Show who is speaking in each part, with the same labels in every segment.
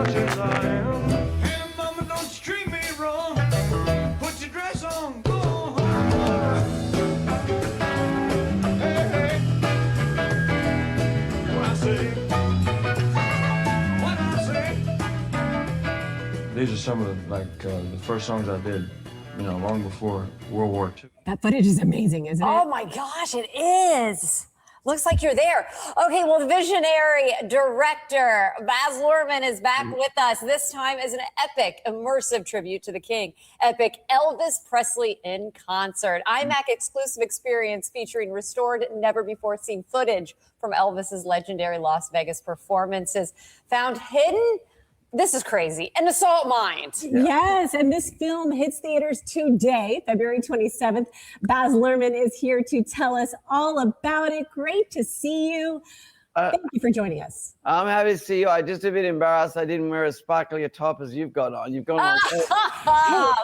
Speaker 1: such as I am. Hey, mama, don't you treat me wrong. Put your dress on, go home. Hey, hey. What I say? What I say? These are some of the first songs I did, long before World War II.
Speaker 2: That footage is amazing, isn't it?
Speaker 3: Oh my gosh, it is. Looks like you're there. Okay, well, the visionary director, Baz Luhrmann, is back with us, this time as an epic, immersive tribute to the king. EPiC Elvis Presley in concert. IMAX exclusive experience featuring restored, never-before-seen footage from Elvis's legendary Las Vegas performances. Found hidden? This is crazy. An assault mind.
Speaker 2: Yes, and this film hits theaters today, February 27th. Baz Luhrmann is here to tell us all about it. Great to see you. Thank you for joining us.
Speaker 4: I'm happy to see you. I'm just a bit embarrassed I didn't wear as sparkly a top as you've got on. You've got on.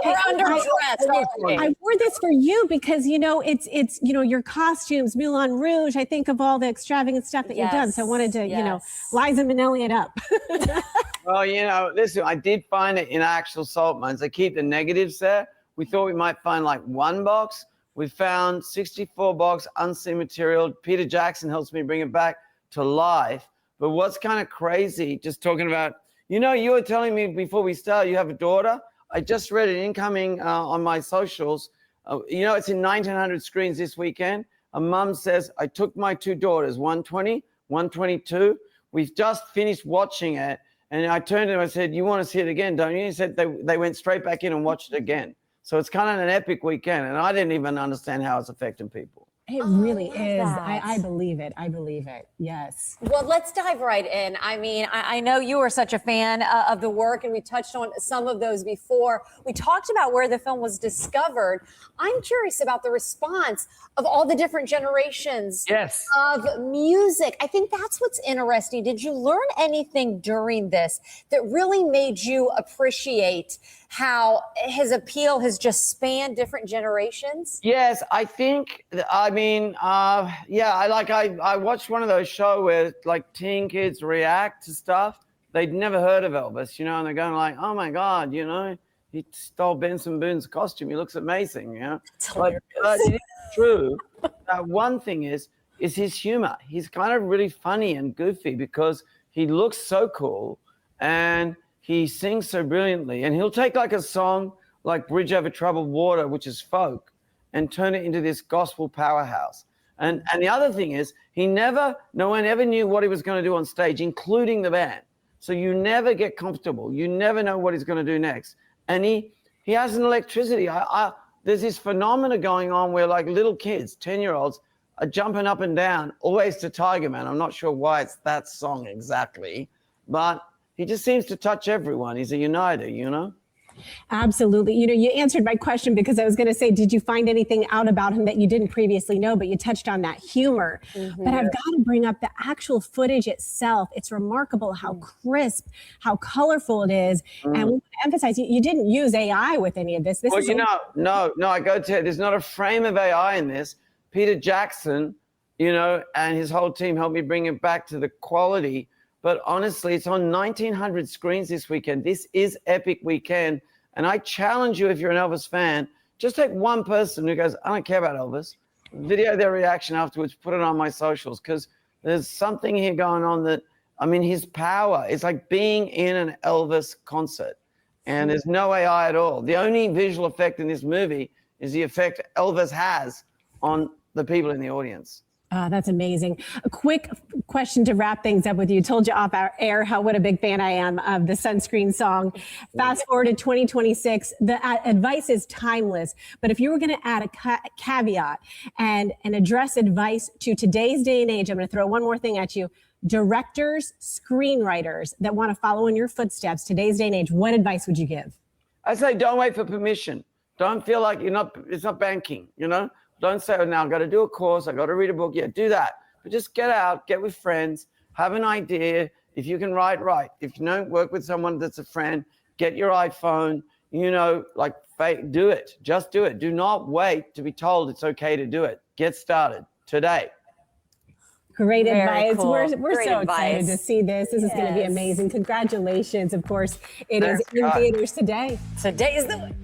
Speaker 3: We're underdressed.
Speaker 2: I wore this for you because, it's your costumes, Moulin Rouge. I think of all the extravagant stuff that you've done. So I wanted to, Liza Minnelli it up.
Speaker 4: Well, listen, I did find it in actual salt mines. They keep the negatives there. We thought we might find like one box. We found 64 box unseen material. Peter Jackson helps me bring it back to life. But what's kind of crazy, just talking about, you were telling me before we start, you have a daughter. I just read it incoming on my socials. It's in 1,900 screens this weekend. A mum says, I took my two daughters, 120, 122. We've just finished watching it. And I turned to him and I said, you want to see it again, don't you? He said they went straight back in and watched it again. So it's kind of an epic weekend. And I didn't even understand how it's affecting people.
Speaker 2: It really is. I believe it. I believe it. Yes.
Speaker 3: Well, let's dive right in. I mean, I know you are such a fan of the work, and we touched on some of those before. We talked about where the film was discovered. I'm curious about the response of all the different generations of music. I think that's what's interesting. Did you learn anything during this that really made you appreciate how his appeal has just spanned different generations?
Speaker 4: Yes, I think, I watched one of those shows where like teen kids react to stuff. They'd never heard of Elvis, and they're going like, oh my God, he stole Benson Boone's costume. He looks amazing, But it is true. One thing is his humor. He's kind of really funny and goofy because he looks so cool and he sings so brilliantly, and he'll take like a song like Bridge Over Troubled Water, which is folk, and turn it into this gospel powerhouse. And the other thing is no one ever knew what he was going to do on stage, including the band. So you never get comfortable. You never know what he's going to do next. And he has an electricity. There's this phenomena going on where like little kids, 10-year-olds, are jumping up and down, always to Tiger Man. I'm not sure why it's that song exactly, but he just seems to touch everyone. He's a uniter,
Speaker 2: Absolutely. You answered my question because I was going to say, did you find anything out about him that you didn't previously know? But you touched on that humor. Mm-hmm. But I've got to bring up the actual footage itself. It's remarkable how crisp, how colorful it is. And we want to emphasize, you didn't use AI with any of this.
Speaker 4: No, I go to it. There's not a frame of AI in this. Peter Jackson, and his whole team helped me bring it back to the quality. But honestly, it's on 1,900 screens this weekend. This is epic weekend. And I challenge you, if you're an Elvis fan, just take one person who goes, I don't care about Elvis, video their reaction afterwards, put it on my socials, because there's something here going on that, his power, it's like being in an Elvis concert. And there's no AI at all. The only visual effect in this movie is the effect Elvis has on the people in the audience.
Speaker 2: That's amazing. A quick question to wrap things up with you. Told you off our air what a big fan I am of the Sunscreen song. Fast forward to 2026. The advice is timeless. But if you were going to add a caveat and address advice to today's day and age, I'm going to throw one more thing at you. Directors, screenwriters that want to follow in your footsteps, today's day and age, what advice would you give?
Speaker 4: I say don't wait for permission. Don't feel like it's not banking, Don't say, now I've got to do a course, I've got to read a book. Yeah, do that. But just get out, get with friends, have an idea. If you can write. If you don't work with someone that's a friend, get your iPhone, do it. Just do it. Do not wait to be told it's okay to do it. Get started today.
Speaker 2: Great
Speaker 3: Very
Speaker 2: advice.
Speaker 3: cool.
Speaker 2: We're
Speaker 3: Great
Speaker 2: so excited
Speaker 3: advice.
Speaker 2: to see this. This is going to be
Speaker 3: Yes.
Speaker 2: amazing. Congratulations. Of course, it is
Speaker 4: Thanks,
Speaker 2: in
Speaker 4: guys.
Speaker 2: theaters today.
Speaker 3: Today is the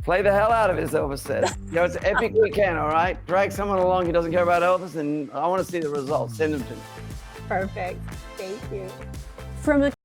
Speaker 4: Play the hell out of it, as Elvis said. It's an epic weekend, all right? Drag someone along who doesn't care about Elvis, and I want to see the results. Send them to me.
Speaker 2: Perfect. Thank you. From the